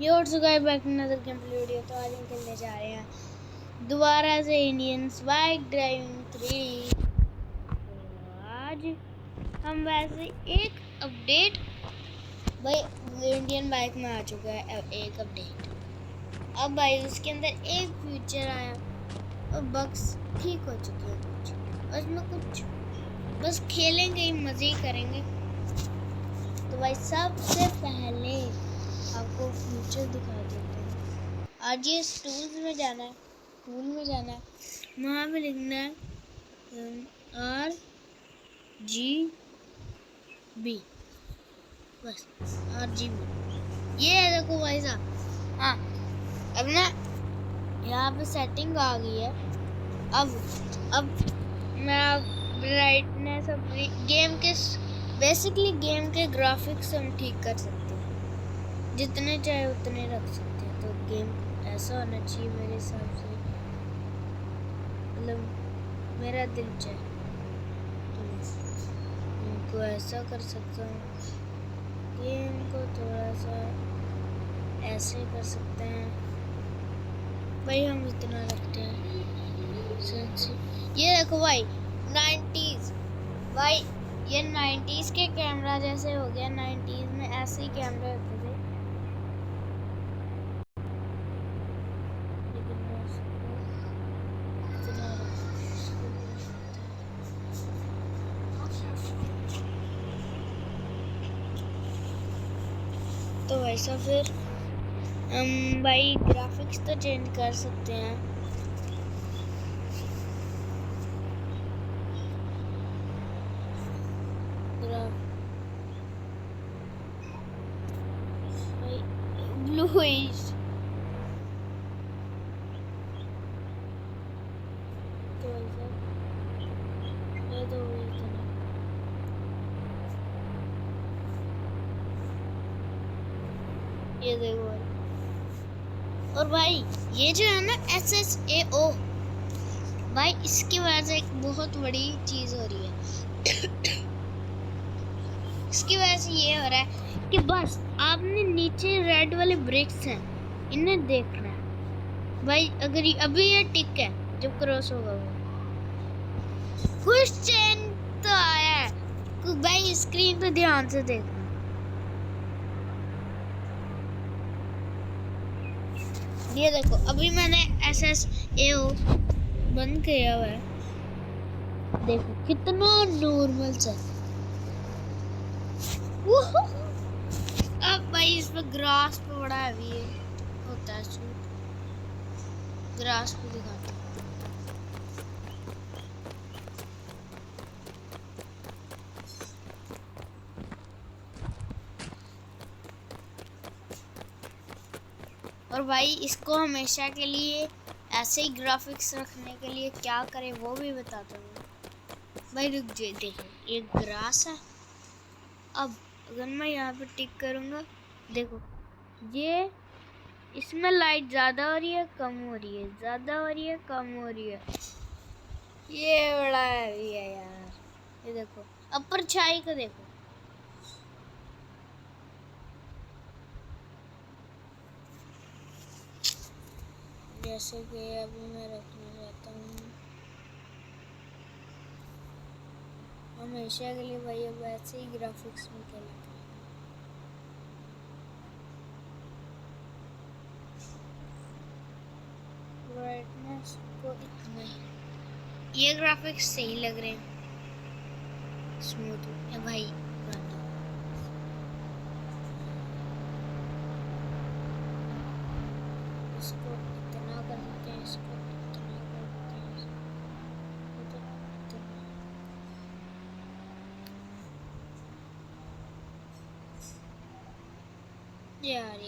Your so guys back to another game play video. तो आज हम खेलने जा रहे हैं दोबारा से इंडियन बाइक ड्राइविंग 3। तो आज हम वैसे एक अपडेट भाई इंडियन बाइक में आ चुका है। एक अपडेट अब भाई उसके अंदर एक फीचर आया और बग्स ठीक हो चुके हैं कुछ, उसमें कुछ बस खेलेंगे ही, मजे ही करेंगे। तो भाई सबसे पहले आपको फ्यूचर दिखा देते हैं। आज ये टूल्स में जाना है, टूल में जाना है, वहाँ पे लिखना है RGB, बस RGB। ये है, देखो भाई साहब। हाँ, अब ना यहाँ पे सेटिंग आ गई है। अब मैं ब्राइटनेस अब गेम के बेसिकली गेम के ग्राफिक्स हम ठीक कर सकते हैं, जितने चाहे उतने रख सकते हैं। तो गेम ऐसा होना चाहिए मेरे हिसाब से, मतलब मेरा दिल चाहे तो इनको ऐसा कर सकता हूँ, गेम को थोड़ा सा ऐसे कर सकते हैं। भाई हम इतना रखते हैं। ये देखो भाई 90s, भाई ये 90s के कैमरा जैसे हो गया। 90s में ऐसे ही कैमरे होते थे, लेकिन मैं तो वैसा फिर हम भाई ग्राफिक्स तो चेंज कर सकते हैं। ब्लूइश तो ऐसा ये तो इतना ये देखो भाई। और भाई ये जो है ना SSAO, भाई इसकी वजह से एक बहुत बड़ी चीज हो रही है। इसकी वजह से ये हो रहा है कि बस आपने नीचे रेड वाले ब्रेक्स हैं, इन्हें देखना है भाई। अगर अभी ये टिक है, जब क्रॉस होगा वो कुछ चेंज तो आया है भाई। स्क्रीन पे ध्यान से देखना। ये देखो अभी मैंने SSAO बंद किया हुआ है, देखो कितना नॉर्मल सा। अब भाई इस पे ग्रास पे बड़ा हैवी होता है सूट, ग्रास पे दिखाता हूँ। और भाई इसको हमेशा के लिए ऐसे ही ग्राफिक्स रखने के लिए क्या करें वो भी बताता हूँ भाई। रुक जाइए, देखो ये ग्रास है। अब अगर मैं यहाँ पे टिक करूँगा, देखो ये इसमें लाइट ज़्यादा हो रही है, कम हो रही है, ज़्यादा हो रही है, कम हो रही है। ये बड़ा हैवी है यार। ये देखो अब परछाई को देखो, जैसे कि अभी मैं रखना चाहता हूँ हमेशा के लिए भाई। अब ऐसे ही ग्राफिक्स में क्या लिखा है, ब्राइटनेस को इतना ही। ये ग्राफिक्स सही लग रहे हैं, स्मूथ है भाई। इसको इतना कर देते हैं, इसको इतना कर देते हैं, इसको इतना। यार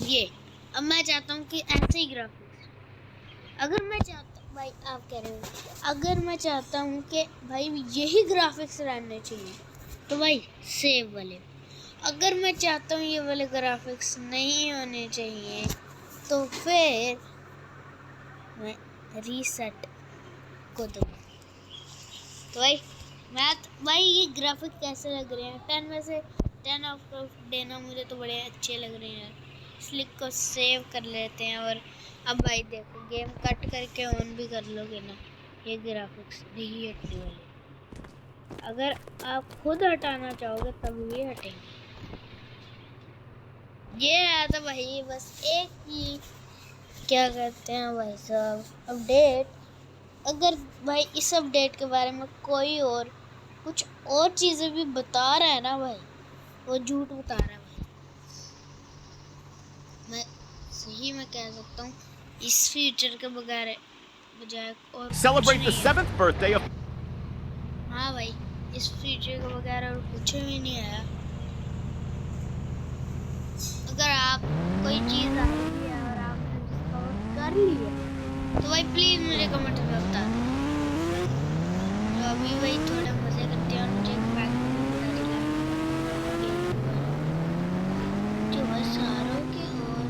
ये अब मैं चाहता हूँ कि ऐसे ही ग्राफिक्स। अगर मैं चाहता हूँ भाई, आप कह रहे हो अगर मैं चाहता हूँ कि भाई यही ग्राफिक्स रहने चाहिए, तो भाई सेव वाले। अगर मैं चाहता हूँ ये वाले ग्राफिक्स नहीं होने चाहिए, तो फिर मैं रीसेट को दूँ। तो भाई मैं भाई ये ग्राफिक कैसे लग रहे हैं 10 में से 10 आउट ऑफ 10 ना, मुझे तो बड़े अच्छे लग रहे हैं यार। इसलिए को सेव कर लेते हैं। और अब भाई देखो, गेम कट करके ऑन भी कर लोगे ना, ये ग्राफिक्स नहीं हटने वाले। अगर आप खुद हटाना चाहोगे तब भी हटेंगे। ये आया था भाई बस एक ही, क्या कहते हैं भाई साहब, अपडेट। अगर भाई इस अपडेट के बारे में कोई और कुछ और चीज़ें भी बता रहा है ना भाई, वो झूठ बता रहा है भाई। मैं सही में कह सकता हूँ, इस फीचर के बगैर बजाय और Celebrate the 7th birthday of... हाँ भाई, इस फीचर के बगैर और कुछ भी नहीं आया। अगर आप कोई चीज़ आ रही है और आपने डिस्कवर कर ली है तो भाई प्लीज़ मुझे कमेंट में बता दो। तो अभी भाई थोड़ा मज़े करते हैं। मुझे एक बैग जो बस सारों के और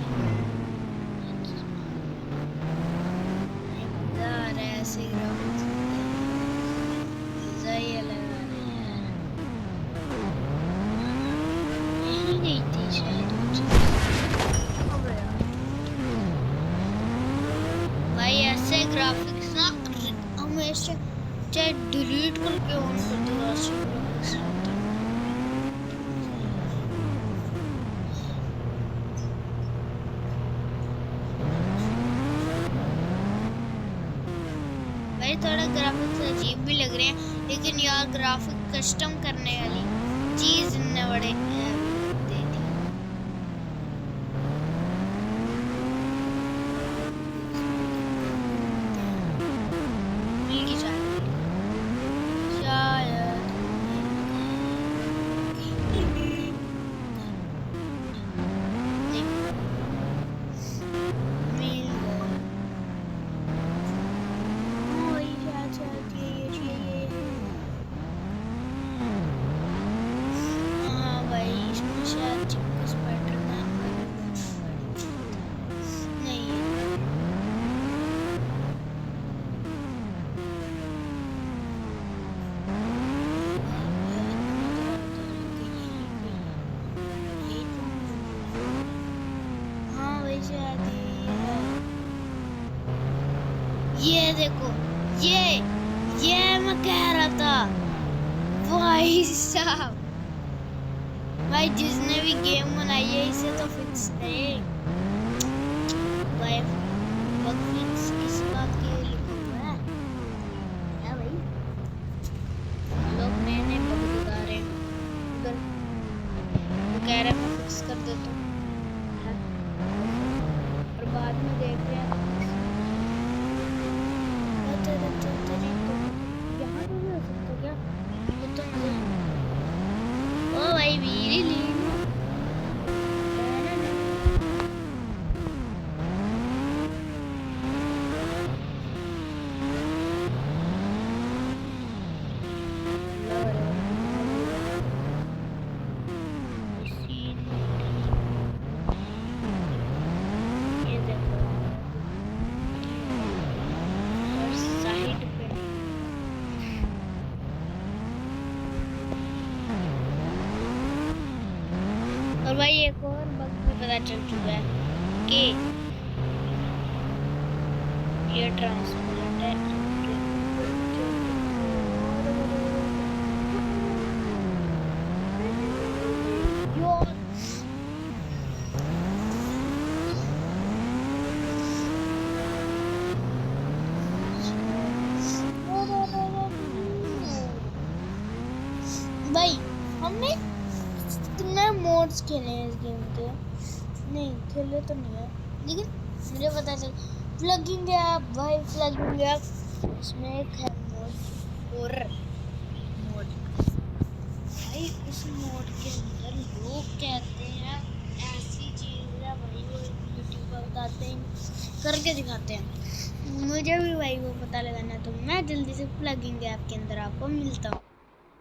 मज़ा आ रहा है ऐसे ग्राफिक्स में, मज़ा ही अलग आ रहा है यार। यहीं गई थी शायद मुझे। भाई ऐसे ग्राफिक्स ना हमेशा चाहे डिलीट करके ऑन कर दो, ऐसे ग्राफिक्स रहते हैं। भाई थोड़ा ग्राफिक्स अजीब भी लग रहे हैं, लेकिन यार ग्राफिक कस्टम करने वाली चीज इनने बड़े दे दी। मिल गई शायद, शायद ये देखो, ये मैं कह रहा था भाई साहब। भाई जिसने भी गेम बनाई है इसे तो फिक्स करे भाई। बग फिक्स किस बात के लिए लिखा हुआ है क्या भाई? लोग नए नए बग दिखा रहे हैं उधर, वो कह रहे हैं मैं फिक्स कर देता हूँ और बाद में देख रहे हैं यहाँ पे भी हो सकता क्या? ये तो मुझे ओ भाई वीरी और भाई एक और बग भी पता चल चुका है कि ये ट्रांसपेरेंट है। भाई हमने कितने मोड्स खेले हैं इस गेम के, नहीं खेले तो नहीं है, लेकिन मुझे पता चल प्लगिंग ऐप भाई, प्लगिंग ऐप इसमें एक है मोड भाई। इस मोड के अंदर लोग कहते हैं ऐसी चीज़ है भाई, वो यूट्यूब पर बताते हैं, करके दिखाते हैं। मुझे भी भाई वो पता लगाना, तो मैं जल्दी से प्लगिंग ऐप के अंदर आपको मिलता हूँ।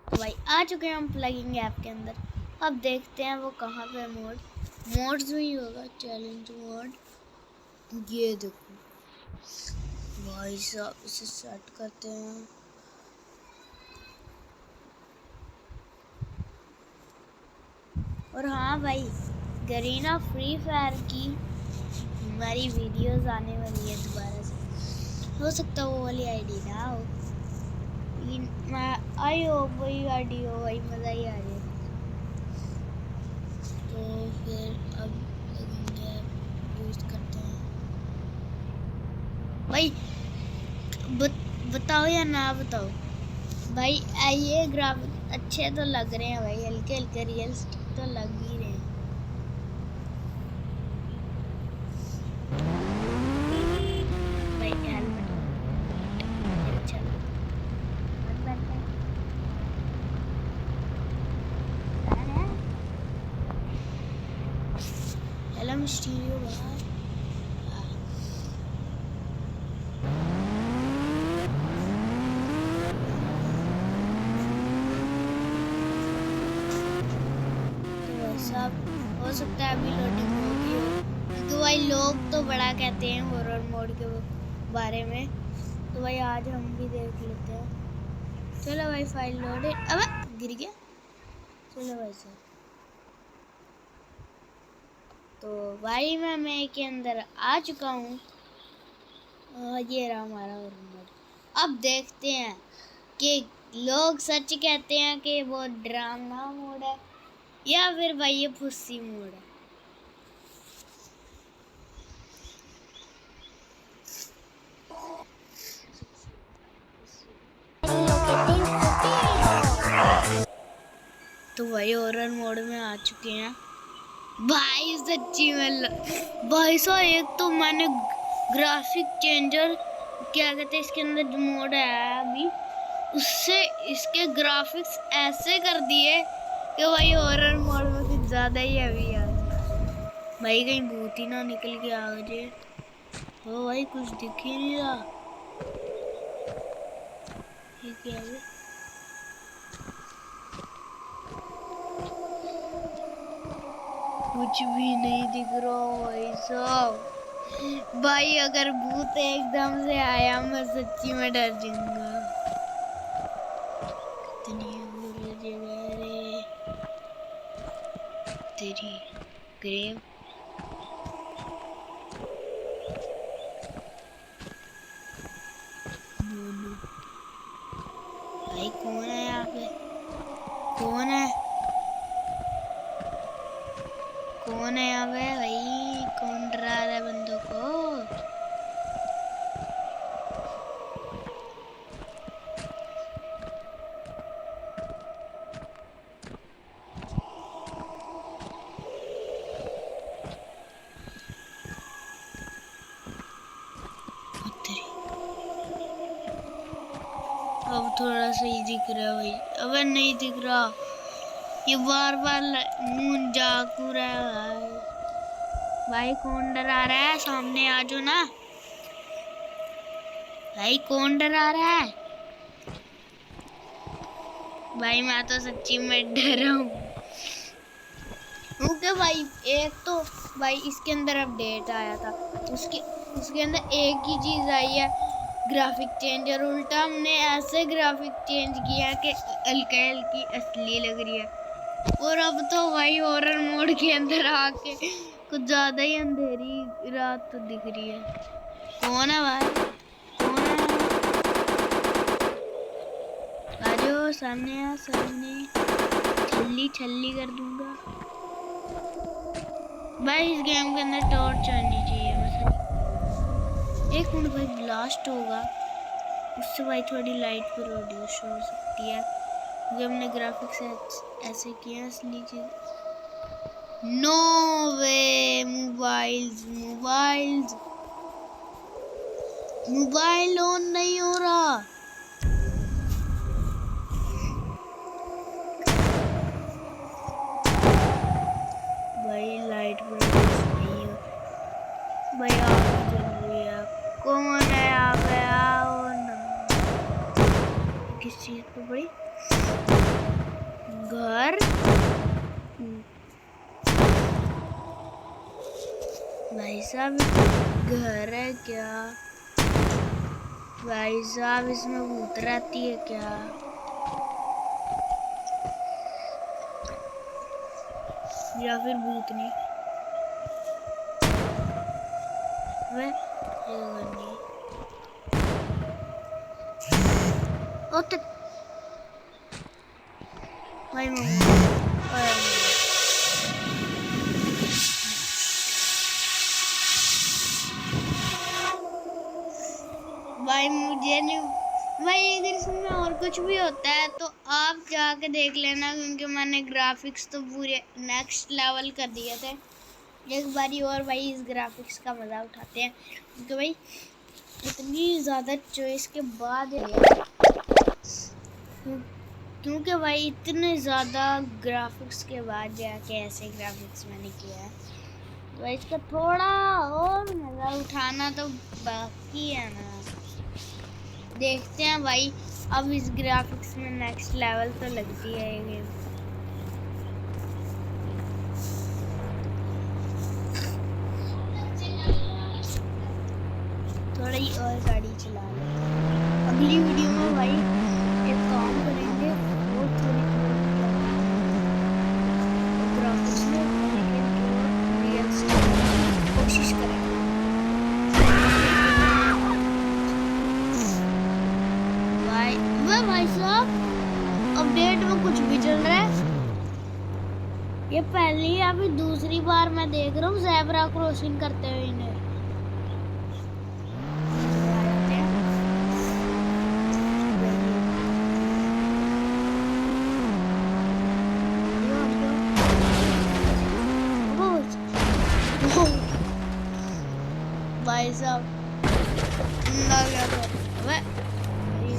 तो भाई आ चुके हैं हम प्लगिंग ऐप के अंदर। अब देखते हैं वो कहाँ पे मोड्स में ही होगा, चैलेंज मोड। ये देखो भाई साहब, इसे सेट करते हैं। और हाँ भाई, गरीना फ्री फायर की हमारी वीडियोस आने वाली है दोबारा से। हो सकता है वो वाली आईडी ना हो, लेकिन मैं आई हो वही आईडी हो, वही मज़ा ही आ जाए। तो फिर अब लगेंगे यूज़ करते हैं भाई। बताओ या ना बताओ भाई, ये ग्राफिक अच्छे तो लग रहे हैं भाई, हल्के हल्के रियलिस्टिक तो लग ही रहे हैं। भाई हेलमेट अच्छा हेलो मिस्टीरियो भाई। हो सकता है अभी लोडिंग होगी हो, क्योंकि भाई लोग तो बड़ा कहते हैं हॉरर मोड के बारे में, तो भाई आज हम भी देख लेते हैं। चलो भाई फाइल लोडेड, अब गिर गया। चलो भाई सर, तो भाई मैं के अंदर आ चुका हूँ। ये रहा हमारा हॉरर मोड। अब देखते हैं कि लोग सच कहते हैं कि वो ड्रामा मोड है या फिर भाई ये फुस्सी मोड है। तो भाई हॉरर मोड में आ चुके हैं भाई। सच्ची में भाई साहब, एक तो मैंने ग्राफिक चेंजर क्या कहते हैं इसके अंदर जो मोड है अभी, उससे इसके ग्राफिक्स ऐसे कर दिए कि भाई हॉरर मोड में कुछ ज़्यादा ही अभी आ गया भाई। कहीं भूत ही ना निकल के आ जाए। तो भाई कुछ दिख ही नहीं रहा। ठीक है, कुछ भी नहीं दिख रहा भाई साहब। भाई अगर भूत एकदम से आया मैं सच्ची में डर जाऊंगा। कितनी बुरी जगह रे तेरी ग्रेव। भाई कौन है यहाँ पे? कौन है? कौन है यहाँ पे भाई? कौन डरा रहा है बंदों को? अब थोड़ा सही दिख रहा है भाई। अब नहीं दिख रहा, ये बार बार मुंह जाकू रहा है भाई। कौन डरा रहा है? सामने आ जाओ ना भाई। कौन डरा रहा है भाई? मैं तो सच्ची में डरा हूँ क्योंकि भाई एक तो भाई इसके अंदर अपडेट आया था, उसके अंदर एक ही चीज़ आई है, ग्राफिक चेंज। और उल्टा हमने ऐसे ग्राफिक चेंज किया कि हल्की हल्की असली लग रही है। और अब तो भाई हॉरर मोड के अंदर आके कुछ ज़्यादा ही अंधेरी रात तो दिख रही है। कौन है भाई? कौन है? आ जाओ सामने, आ सामने, छल्ली छल्ली कर दूंगा भाई। इस गेम के अंदर टॉर्च आनी चाहिए मतलब। एक मिनट भाई, ब्लास्ट होगा उससे भाई थोड़ी लाइट प्रोड्यूस हो सकती है, क्योंकि हमने ग्राफिक्स ऐसे किया असली चीज। नो वे, मोबाइल ऑन नहीं हो रहा भाई। लाइट प्रोड्यूस नहीं हो भाई। आग जल रही है। कौन है यहाँ पे? आओ ना। किस चीज पे बड़ी? घर भाई साहब, घर है क्या भाई साहब? इसमें भूत रहती है क्या? या फिर भूतनी। वे ओते भाई भाई मुझे नहीं भाई, अगर इसमें और कुछ भी होता है तो आप जाके देख लेना, क्योंकि मैंने ग्राफिक्स तो पूरे नेक्स्ट लेवल कर दिए थे। एक बारी और भाई इस ग्राफिक्स का मज़ा उठाते हैं, क्योंकि भाई इतनी ज़्यादा चॉइस के बाद क्योंकि भाई इतने ज़्यादा ग्राफिक्स के बाद जाके ऐसे ग्राफिक्स मैंने किया है, तो भाई इसका थोड़ा और मज़ा उठाना तो बाकी है ना। देखते हैं भाई, अब इस ग्राफिक्स में नेक्स्ट लेवल तो लगती है ये गेम। थोड़ा ही और गाड़ी चला लेते हैं। अगली वीडियो में भाई एक काम करेंगे, वो थोड़ी ग्राफिक्स में कोशिश करेंगे। भाई साहब अपडेट में कुछ भी चल रहा है। ये पहली या फिर दूसरी बार मैं देख रहा हूँ ज़ेब्रा क्रॉसिंग करते हुए इन्हें। भाई साहब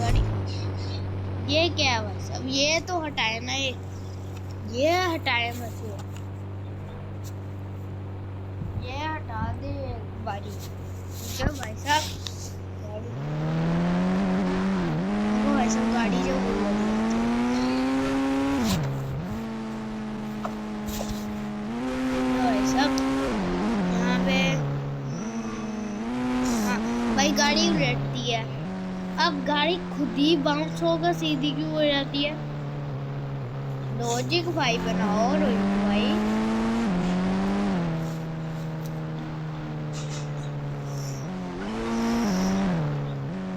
गाड़ी ये क्या है भाई साहब, ये तो हटाए ना, ये हटाए बस, ये हटा दे बारी। ठीक है भाई साहब, भाई साहब गाड़ी जो भाई साहब यहाँ पे हाँ भाई गाड़ी उलटती है। अब गाड़ी खुद ही बाउंस होकर सीधी क्यों हो जाती है? लॉजिक भाई बनाओ रोहित भाई।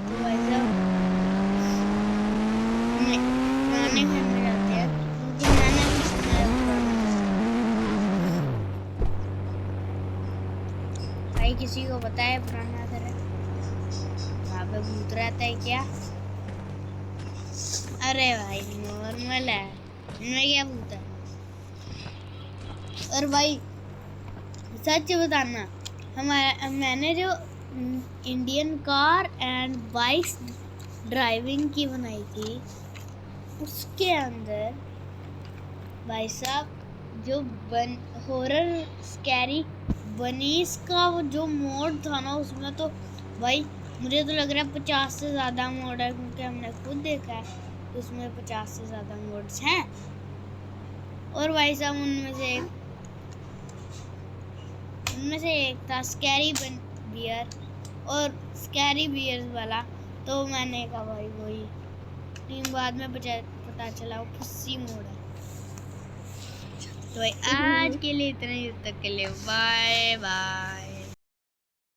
तो भाई साहब पुराने घर में जाते हैं, क्योंकि मैंने भी सुना है भाई किसी को पता है पुराना घर है वहाँ पे भूत रहता है क्या? अरे भाई नॉर्मल है, इनमें क्या भूत है? और भाई सच बताना, मैंने जो Indian car and bikes driving की बनाई थी, उसके अंदर भाई साहब जो हॉरर स्कैरी बनीस का वो जो मोड था ना, उसमें तो भाई मुझे तो लग रहा है 50 से ज़्यादा मोड है, क्योंकि हमने खुद देखा है उसमें 50 से ज़्यादा मोड्स हैं। और भाई साहब उनमें से एक था स्कैरी बियर, और स्कैरी बियर वाला तो मैंने कहा भाई वही, लेकिन बाद में पता चला वो खुशी मोड है। तो भाई आज के लिए इतना ही, तक के लिए बाय बाय।